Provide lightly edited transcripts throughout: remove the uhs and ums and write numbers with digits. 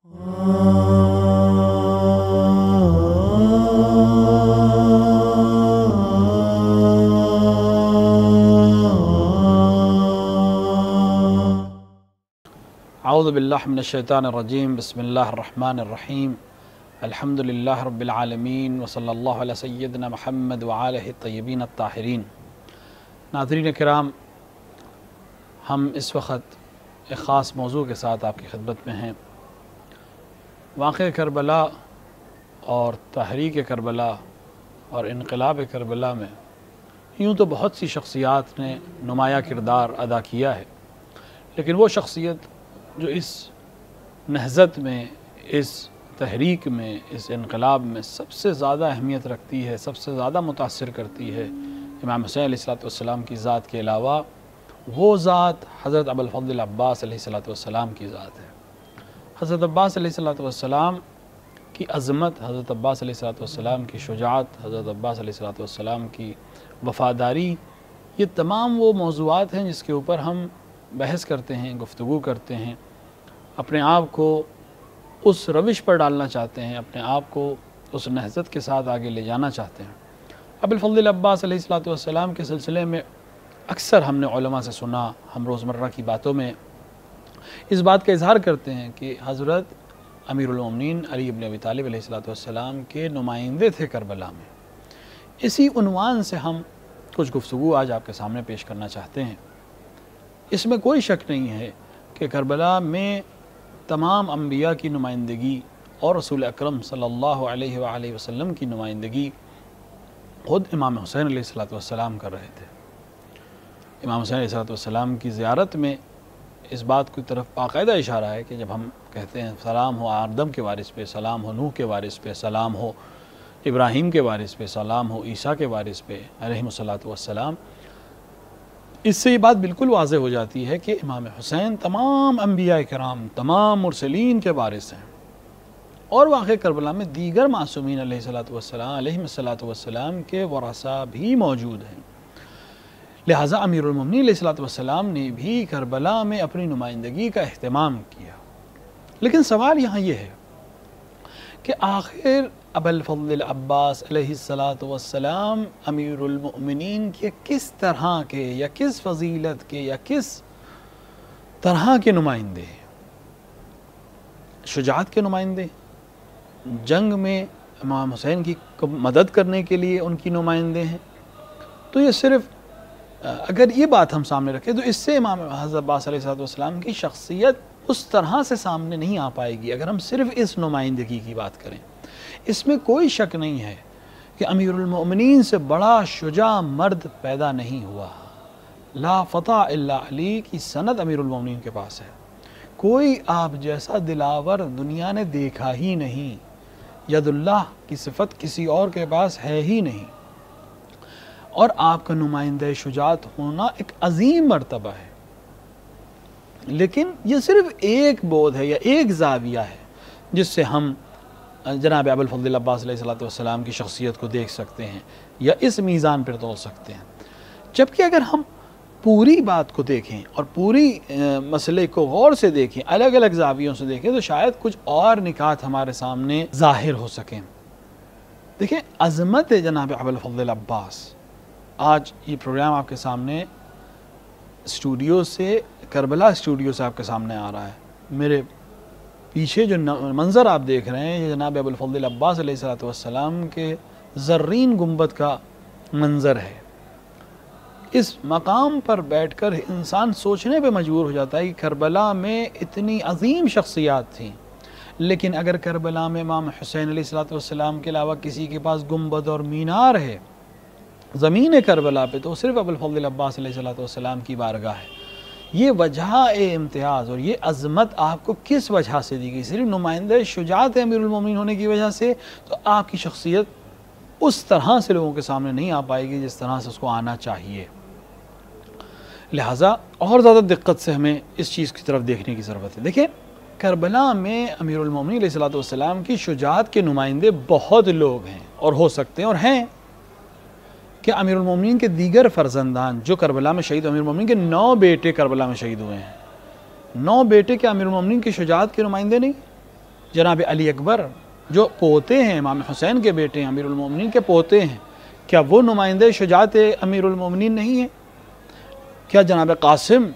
اعوذ باللہ من الشیطان الرجیم، بسم اللہ الرحمن الرحیم، الحمدللہ رب العالمین، وصلی اللہ علی سیدنا محمد وآلہ الطیبین الطاہرین۔ ناظرین کرام، ہم اس وقت ایک خاص موضوع کے ساتھ آپ کی خدمت میں ہیں۔ واقعہ کربلا اور تحریک کربلا اور انقلاب کربلا میں یوں تو بہت سی شخصیات نے نمایاں کردار ادا کیا ہے، لیکن وہ شخصیت جو اس نہضت میں، اس تحریک میں، اس انقلاب میں سب سے زیادہ اہمیت رکھتی ہے، سب سے زیادہ متاثر کرتی ہے، امام حسین علیہ السلام کی ذات کے علاوہ وہ ذات حضرت ابوالفضل عباس علیہ السلام کی ذات ہے۔ حضرت عباس علیہ السلام کی عظمت، حضرت عباس علیہ السلام کی شجاعت، حضرت عباس علیہ السلام کی وفاداری، یہ تمام وہ موضوعات ہیں جس کے اوپر ہم بحث کرتے ہیں، گفتگو کرتے ہیں، اپنے آپ کو اس روش پر ڈالنا چاہتے ہیں، اپنے آپ کو اس نہضت کے ساتھ آگے لے جانا چاہتے ہیں۔ ابوالفضل عباس علیہ السلام کے سلسلے میں اکثر ہم نے علماء سے سنا، ہم روزمرہ کی باتوں میں اس بات کا اظہار کرتے ہیں کہ حضرت امیر المومنین علی بن ابی طالب علیہ السلام کے نمائندے تھے کربلا میں۔ اسی عنوان سے ہم کچھ گفتگو آج آپ کے سامنے پیش کرنا چاہتے ہیں۔ اس میں کوئی شک نہیں ہے کہ کربلا میں تمام انبیاء کی نمائندگی اور رسول اکرم صلی اللہ علیہ وآلہ وسلم کی نمائندگی خود امام حسین علیہ السلام کر رہے تھے۔ امام حسین علیہ السلام کی زیارت میں اس بات کی طرف باقاعدہ اشارہ ہے کہ جب ہم کہتے ہیں سلام ہو آدم کے وارث پہ، سلام ہو نوح کے وارث پہ، سلام ہو ابراہیم کے وارث پہ، سلام ہو عیسیٰ کے وارث پہ علیہ السلام، اس سے یہ بات بالکل واضح ہو جاتی ہے کہ امام حسین تمام انبیاء کرام، تمام مرسلین کے وارث ہیں، اور واقع کربلا میں دیگر معصومین علیہ السلام کے ورثاء بھی موجود ہیں۔ لہٰذا امیر المومنین علیہ السلام نے بھی کربلا میں اپنی نمائندگی کا اہتمام کیا۔ لیکن سوال یہاں یہ ہے کہ آخر ابوالفضل عباس علیہ السلام امیر المؤمنین کے کس طرح کے یا کس فضیلت کے یا کس طرح کے نمائندے ہیں؟ شجاعت کے نمائندے، جنگ میں امام حسین کی مدد کرنے کے لیے ان کی نمائندے ہیں؟ تو یہ صرف اگر یہ بات ہم سامنے رکھیں تو اس سے امام حضرت عباس علیہ السلام کی شخصیت اس طرح سے سامنے نہیں آ پائے گی اگر ہم صرف اس نمائندگی کی بات کریں۔ اس میں کوئی شک نہیں ہے کہ امیر المؤمنین سے بڑا شجاع مرد پیدا نہیں ہوا۔ لا فتح الا علی کی سند امیر المؤمنین کے پاس ہے۔ کوئی آپ جیسا دلاور دنیا نے دیکھا ہی نہیں، ید اللہ کی صفت کسی اور کے پاس ہے ہی نہیں، اور آپ کا نمائندہ شجاعت ہونا ایک عظیم مرتبہ ہے۔ لیکن یہ صرف ایک بود ہے یا ایک زاویہ ہے جس سے ہم جناب ابوالفضل عباس علیہ السلام کی شخصیت کو دیکھ سکتے ہیں یا اس میزان پر تول سکتے ہیں۔ جبکہ اگر ہم پوری بات کو دیکھیں اور پوری مسئلے کو غور سے دیکھیں، الگ الگ زاویوں سے دیکھیں، تو شاید کچھ اور نکات ہمارے سامنے ظاہر ہو سکیں۔ دیکھیں، عظمت جناب ابوالفضل عباس، آج یہ پروگرام آپ کے سامنے اسٹوڈیو سے، کربلا اسٹوڈیو سے آپ کے سامنے آ رہا ہے۔ میرے پیچھے جو منظر آپ دیکھ رہے ہیں یہ جناب ابوالفضل عباس علیہ السلام کے زرین گنبد کا منظر ہے۔ اس مقام پر بیٹھ کر انسان سوچنے پہ مجبور ہو جاتا ہے کہ کربلا میں اتنی عظیم شخصیات تھیں، لیکن اگر کربلا میں امام حسین علیہ السلام کے علاوہ کسی کے پاس گنبد اور مینار ہے زمین کربلا پہ، تو صرف ابوالفضل عباس علیہ السلام کی بارگاہ ہے۔ یہ وجہ امتیاز اور یہ عظمت آپ کو کس وجہ سے دی گئی؟ صرف نمائندہ شجاعت امیر المومنین ہونے کی وجہ سے تو آپ کی شخصیت اس طرح سے لوگوں کے سامنے نہیں آ پائے گی جس طرح سے اس کو آنا چاہیے۔ لہٰذا اور زیادہ دقت سے ہمیں اس چیز کی طرف دیکھنے کی ضرورت ہے۔ دیکھیں، کربلا میں امیر المومنین علیہ السلام کی شجاعت کے نمائندے بہت لوگ ہیں اور ہو سکتے ہیں اور ہیں۔ کہ امیر المومنین کے دیگر فرزندان جو کربلا میں شہید، امیر المومنین کے 9 بیٹے کربلا میں شہید ہوئے ہیں، 9 بیٹے کے امیر المومنین کی شجاعت کے نمائندے نہیں؟ جناب علی اکبر جو پوتے ہیں امام حسین کے بیٹے ہیں، امیر المومنین کے پوتے ہیں، کیا وہ نمائندے شجاعت امیر المومنین نہیں ہیں؟ کیا جناب قاسم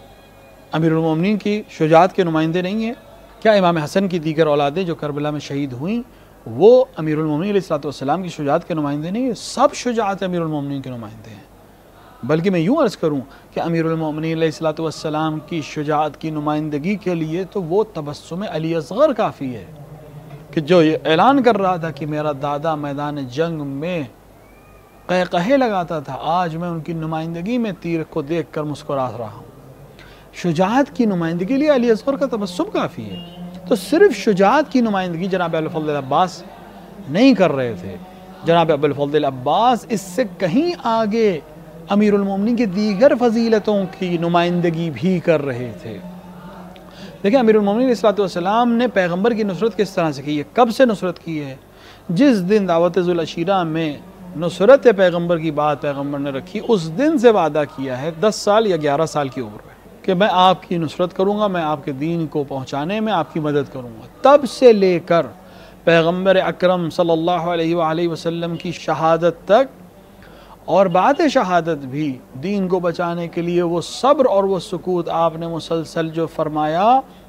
امیر المومنین کی شجاعت کے نمائندے نہیں ہیں؟ کیا امام حسن کی دیگر اولادیں جو کربلا میں شہید ہوئیں وہ امیر المومنین علیہ السلام کی شجاعت کے نمائندے نہیں ہیں؟ سب شجاعت امیر المومنین کے نمائندے ہیں۔ بلکہ میں یوں عرض کروں کہ امیر المومنین علیہ السلام کی شجاعت کی نمائندگی کے لیے تو وہ تبسم علی اصغر کافی ہے، کہ جو یہ اعلان کر رہا تھا کہ میرا دادا میدان جنگ میں قہقہے لگاتا تھا، آج میں ان کی نمائندگی میں تیر کو دیکھ کر مسکرا رہا ہوں۔ شجاعت کی نمائندگی کے لیے علی اصغر کا تبسم کافی ہے۔ تو صرف شجاعت کی نمائندگی جناب ابوالفضل عباس نہیں کر رہے تھے، جناب ابوالفضل عباس اس سے کہیں آگے امیر المومنین کی دیگر فضیلتوں کی نمائندگی بھی کر رہے تھے۔ دیکھیں امیر المومنین علیہ السلام نے پیغمبر کی نصرت کس طرح سے کی ہے، کب سے نصرت کی ہے؟ جس دن دعوت ذو العشیرہ میں نصرت پیغمبر کی بات پیغمبر نے رکھی، اس دن سے وعدہ کیا ہے 10 سال یا 11 سال کی عمر میں کہ میں آپ کی نصرت کروں گا، میں آپ کے دین کو پہنچانے میں آپ کی مدد کروں گا۔ تب سے لے کر پیغمبر اکرم صلی اللہ علیہ وآلہ وسلم کی شہادت تک اور بعد شہادت بھی دین کو بچانے کے لیے وہ صبر اور وہ سکوت آپ نے مسلسل جو فرمایا،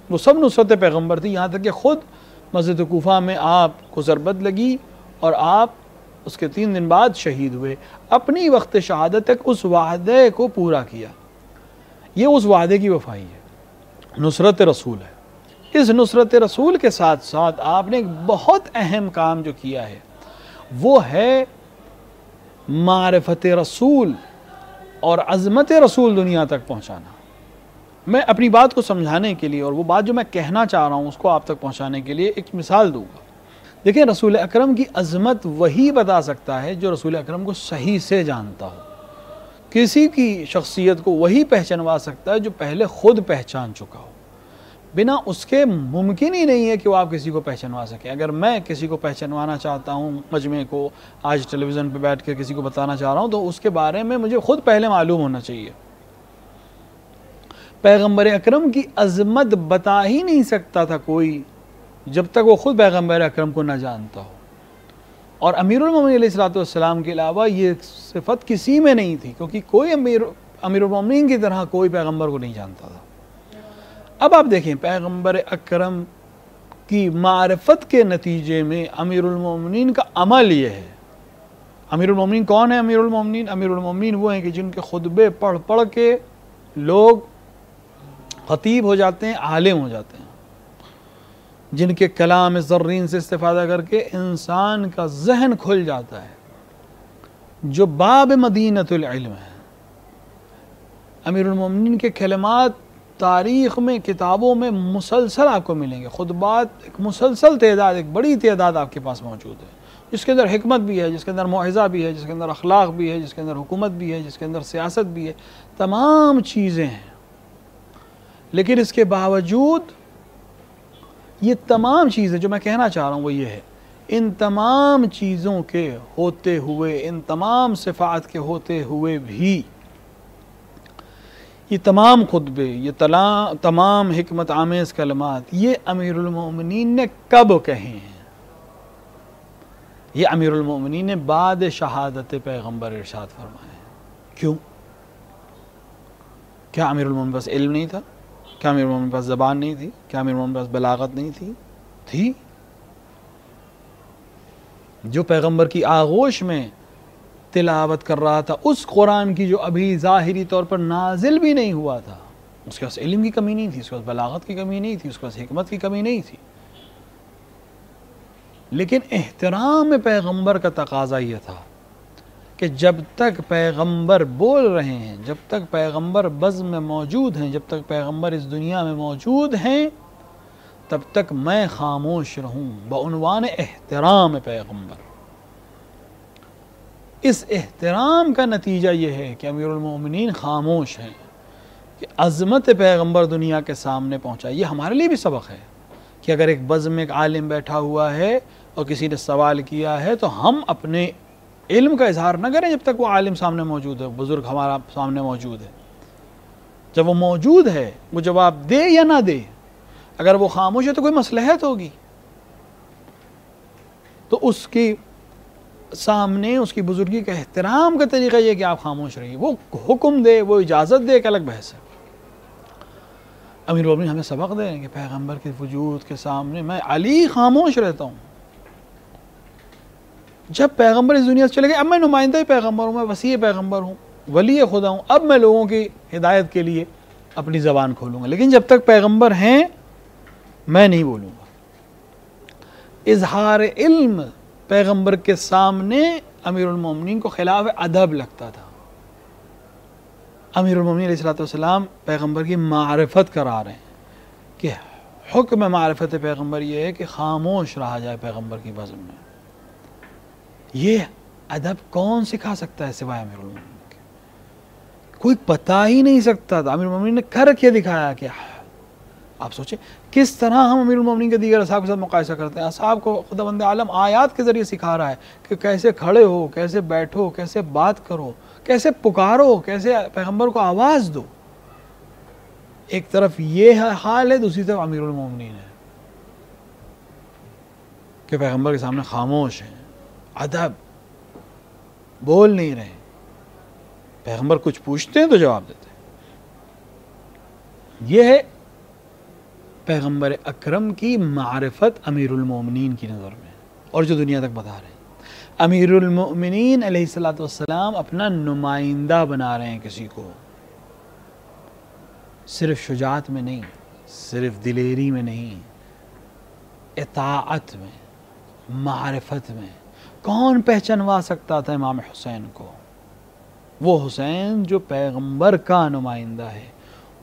وہ سب نصرت پیغمبر تھی، یہاں تک کہ خود مسجد کوفہ میں آپ کو ضربت لگی اور آپ اس کے 3 دن بعد شہید ہوئے۔ اپنی وقت شہادت تک اس وعدے کو پورا کیا، یہ اس وعدے کی وفائی ہے، نصرت رسول ہے۔ اس نصرت رسول کے ساتھ ساتھ آپ نے ایک بہت اہم کام جو کیا ہے وہ ہے معرفت رسول اور عظمت رسول دنیا تک پہنچانا۔ میں اپنی بات کو سمجھانے کے لیے اور وہ بات جو میں کہنا چاہ رہا ہوں اس کو آپ تک پہنچانے کے لیے ایک مثال دوں گا۔ دیکھیں رسول اکرم کی عظمت وہی بتا سکتا ہے جو رسول اکرم کو صحیح سے جانتا ہو، کسی کی شخصیت کو وہی پہچانوا سکتا ہے جو پہلے خود پہچان چکا ہو، بنا اس کے ممکن ہی نہیں ہے کہ وہ آپ کسی کو پہچانوا سکیں۔ اگر میں کسی کو پہچانوانا چاہتا ہوں، مجمع کو آج ٹیلی ویژن پہ بیٹھ کے کسی کو بتانا چاہ رہا ہوں، تو اس کے بارے میں مجھے خود پہلے معلوم ہونا چاہیے۔ پیغمبر اکرم کی عظمت بتا ہی نہیں سکتا تھا کوئی جب تک وہ خود پیغمبر اکرم کو نہ جانتا ہو، اور امیر المومنین علیہ السلام کے علاوہ یہ صفت کسی میں نہیں تھی، کیونکہ کوئی امیر المومنین کی طرح کوئی پیغمبر کو نہیں جانتا تھا۔ اب آپ دیکھیں پیغمبر اکرم کی معرفت کے نتیجے میں امیر المومنین کا عمل یہ ہے۔ امیر المومنین کون ہے؟ امیر المومنین وہ ہیں کہ جن کے خطبے پڑھ پڑھ کے لوگ خطیب ہو جاتے ہیں، عالم ہو جاتے ہیں، جن کے کلام زرین سے استفادہ کر کے انسان کا ذہن کھل جاتا ہے، جو باب مدینۃ العلم ہے۔ امیر المومنین کے کلمات تاریخ میں کتابوں میں مسلسل آپ کو ملیں گے، خطبات ایک مسلسل تعداد، ایک بڑی تعداد آپ کے پاس موجود ہے، جس کے اندر حکمت بھی ہے، جس کے اندر موعظہ بھی ہے، جس کے اندر اخلاق بھی ہے، جس کے اندر حکومت بھی ہے، جس کے اندر سیاست بھی ہے، تمام چیزیں ہیں۔ لیکن اس کے باوجود یہ تمام چیزیں جو میں کہنا چاہ رہا ہوں وہ یہ ہے، ان تمام چیزوں کے ہوتے ہوئے، ان تمام صفات کے ہوتے ہوئے بھی یہ تمام خطبے، یہ تمام حکمت آمیز کلمات یہ امیر المومنین نے کب کہے ہیں؟ یہ امیر المومنین نے بعد شہادت پیغمبر ارشاد فرمائے ہیں۔ کیوں؟ کیا امیر المومنین پاس علم نہیں تھا؟ کیا امیر المومنین پاس زبان نہیں تھی؟ کیا امیر المومنین پاس بلاغت نہیں تھی؟ تھی۔ جو پیغمبر کی آغوش میں تلاوت کر رہا تھا اس قرآن کی جو ابھی ظاہری طور پر نازل بھی نہیں ہوا تھا، اس کے پاس علم کی کمی نہیں تھی، اس کے پاس بلاغت کی کمی نہیں تھی، اس کے پاس حکمت کی کمی نہیں تھی، لیکن احترام پیغمبر کا تقاضا یہ تھا کہ جب تک پیغمبر بول رہے ہیں، جب تک پیغمبر بزم میں موجود ہیں، جب تک پیغمبر اس دنیا میں موجود ہیں، تب تک میں خاموش رہوں بعنوان احترام پیغمبر۔ اس احترام کا نتیجہ یہ ہے کہ امیر المومنین خاموش ہیں، کہ عظمت پیغمبر دنیا کے سامنے پہنچا۔ یہ ہمارے لیے بھی سبق ہے کہ اگر ایک بزم میں ایک عالم بیٹھا ہوا ہے اور کسی نے سوال کیا ہے تو ہم اپنے علم کا اظہار نہ کریں جب تک وہ عالم سامنے موجود ہے، بزرگ ہمارا سامنے موجود ہے۔ جب وہ موجود ہے وہ جواب دے یا نہ دے، اگر وہ خاموش ہے تو کوئی مصلحت ہوگی، تو اس کی سامنے اس کی بزرگی کا احترام کا طریقہ یہ کہ آپ خاموش رہیے. وہ حکم دے، وہ اجازت دے، ایک الگ بحث ہے. امیر المومنین ہمیں سبق دے رہے ہیں کہ پیغمبر کے وجود کے سامنے میں علی خاموش رہتا ہوں. جب پیغمبر اس دنیا سے چلے گئے، اب میں نمائندہ پیغمبر ہوں، میں وسیع پیغمبر ہوں، ولی خدا ہوں، اب میں لوگوں کی ہدایت کے لیے اپنی زبان کھولوں گا، لیکن جب تک پیغمبر ہیں میں نہیں بولوں گا. اظہار علم پیغمبر کے سامنے امیر المومنین کو خلاف ادب لگتا تھا. امیر المومنین علیہ السلام پیغمبر کی معرفت کرا رہے ہیں کہ حکم معرفت پیغمبر یہ ہے کہ خاموش رہا جائے پیغمبر کی بزم میں. یہ ادب کون سکھا سکتا ہے سوائے امیر المومنین کے؟ کوئی بتا ہی نہیں سکتا تھا. امیر المومنین نے کر کے دکھایا. کہ آپ سوچیں کس طرح ہم امیر المومنین کے دیگر اصحاب کے ساتھ مقایسہ کرتے ہیں. اصحاب کو خداوند عالم آیات کے ذریعے سکھا رہا ہے کہ کیسے کھڑے ہو، کیسے بیٹھو، کیسے بات کرو، کیسے پکارو، کیسے پیغمبر کو آواز دو. ایک طرف یہ حال ہے، دوسری طرف امیر المومنین ہے کہ پیغمبر کے سامنے خاموش ہیں، ادب، بول نہیں رہے. پیغمبر کچھ پوچھتے ہیں تو جواب دیتے ہیں. یہ ہے پیغمبر اکرم کی معرفت امیر المومنین کی نظر میں، اور جو دنیا تک بتا رہے ہیں. امیر المؤمنین علیہ السلام اپنا نمائندہ بنا رہے ہیں کسی کو، صرف شجاعت میں نہیں، صرف دلیری میں نہیں، اطاعت میں، معرفت میں. کون پہچانوا سکتا تھا امام حسین کو؟ وہ حسین جو پیغمبر کا نمائندہ ہے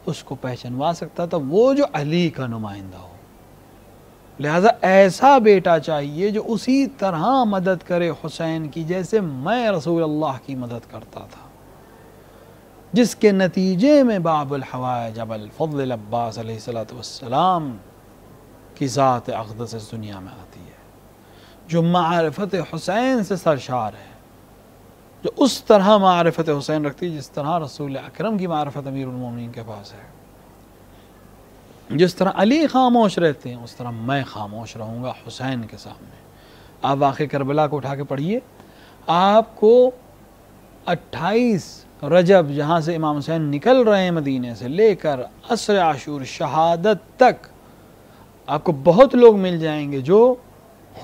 اس کو پہچانوا سکتا تھا وہ جو علی کا نمائندہ ہو. لہذا ایسا بیٹا چاہیے جو اسی طرح مدد کرے حسین کی جیسے میں رسول اللہ کی مدد کرتا تھا، جس کے نتیجے میں باب الحوائج ابو الفضل العباس علیہ السلام کی ذات اقدس اس دنیا میں آتی ہے، جو معرفت حسین سے سرشار ہے، جو اس طرح معرفت حسین رکھتی ہے جس طرح رسول اکرم کی معرفت امیر المومنین کے پاس ہے. جس طرح علی خاموش رہتے ہیں اس طرح میں خاموش رہوں گا حسین کے سامنے. آپ واقعہ کربلا کو اٹھا کے پڑھیے، آپ کو 28 رجب جہاں سے امام حسین نکل رہے ہیں مدینے سے لے کر عصر عاشور شہادت تک آپ کو بہت لوگ مل جائیں گے جو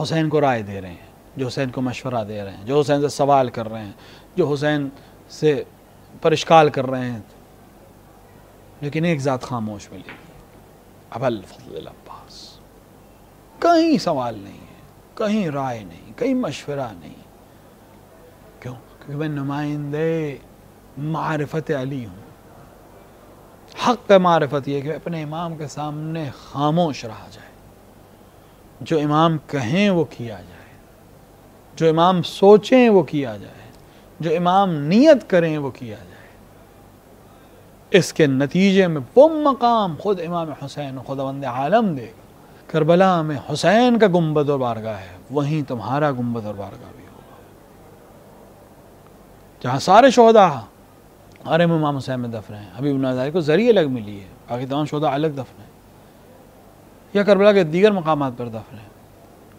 حسین کو رائے دے رہے ہیں، جو حسین کو مشورہ دے رہے ہیں، جو حسین سے سوال کر رہے ہیں، جو حسین سے پر اشکال کر رہے ہیں. لیکن ایک ذات خاموش ملے گی، ابو الفضل العباس. کہیں سوال نہیں ہے، کہیں رائے نہیں، کہیں مشورہ نہیں. کیوں؟ کیونکہ میں نمائندے معرفت علی ہوں. حق معرفت یہ کہ اپنے امام کے سامنے خاموش رہا جائے، جو امام کہیں وہ کیا جائے، جو امام سوچیں وہ کیا جائے، جو امام نیت کریں وہ کیا جائے. اس کے نتیجے میں وہ مقام خود امام حسین خداوند عالم دے گا. کربلا میں حسین کا گنبد اور بارگاہ ہے، وہیں تمہارا گنبد اور بارگاہ بھی ہوگا. جہاں سارے شہداء حرم امام حسین میں دفن ہیں، حبیب اللہ زاہد کو زری الگ ملی ہے، باقی تمام شہداء الگ دفن ہیں، یا کربلا کے دیگر مقامات پر دفن ہیں.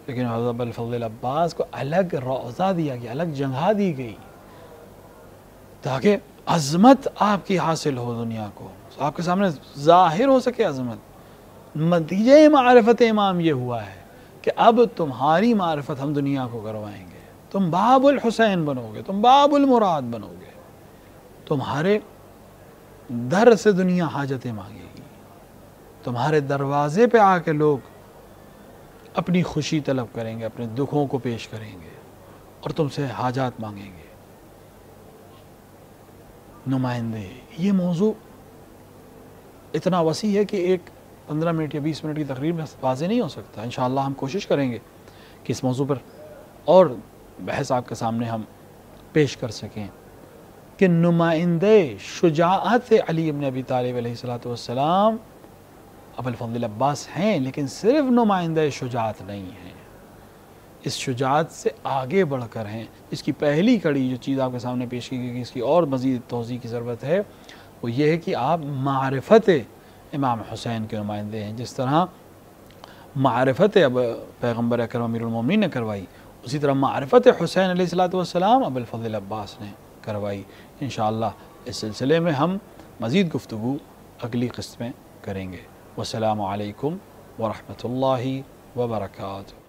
لیکن حضرت ابو الفضل العباس کو الگ روضہ دیا گیا، الگ جگہ دی گئی تاکہ عظمت آپ کی حاصل ہو، دنیا کو آپ کے سامنے ظاہر ہو سکے عظمت. نتیجہ معرفت امام یہ ہوا ہے کہ اب تمہاری معرفت ہم دنیا کو کروائیں گے. تم باب الحسین بنو گے، تم باب المراد بنو گے، تمہارے در سے دنیا حاجتیں مانگے گی، تمہارے دروازے پہ آ کے لوگ اپنی خوشی طلب کریں گے، اپنے دکھوں کو پیش کریں گے اور تم سے حاجات مانگیں گے. نمائندے، یہ موضوع اتنا وسیع ہے کہ ایک 15 منٹ یا 20 منٹ کی تقریر میں واضح نہیں ہو سکتا. انشاءاللہ ہم کوشش کریں گے کہ اس موضوع پر اور بحث آپ کے سامنے ہم پیش کر سکیں کہ نمائندے شجاعت علی ابن ابی طالب علیہ السلام ابو الفضل العباس ہیں، لیکن صرف نمائندہ شجاعت نہیں ہیں، اس شجاعت سے آگے بڑھ کر ہیں. اس کی پہلی کڑی جو چیز آپ کے سامنے پیش کی گئی، اس کی اور مزید توضیح کی ضرورت ہے، وہ یہ ہے کہ آپ معرفت امام حسین کے نمائندے ہیں. جس طرح معرفت اب پیغمبر اکرم امیر المومنین نے کروائی، اسی طرح معرفت حسین علیہ الصلوۃ والسلام ابو الفضل عباس نے کروائی. انشاءاللہ اس سلسلے میں ہم مزید گفتگو اگلی قسط میں کریں گے. والسلام علیکم ورحمۃ اللہ وبرکاتہ.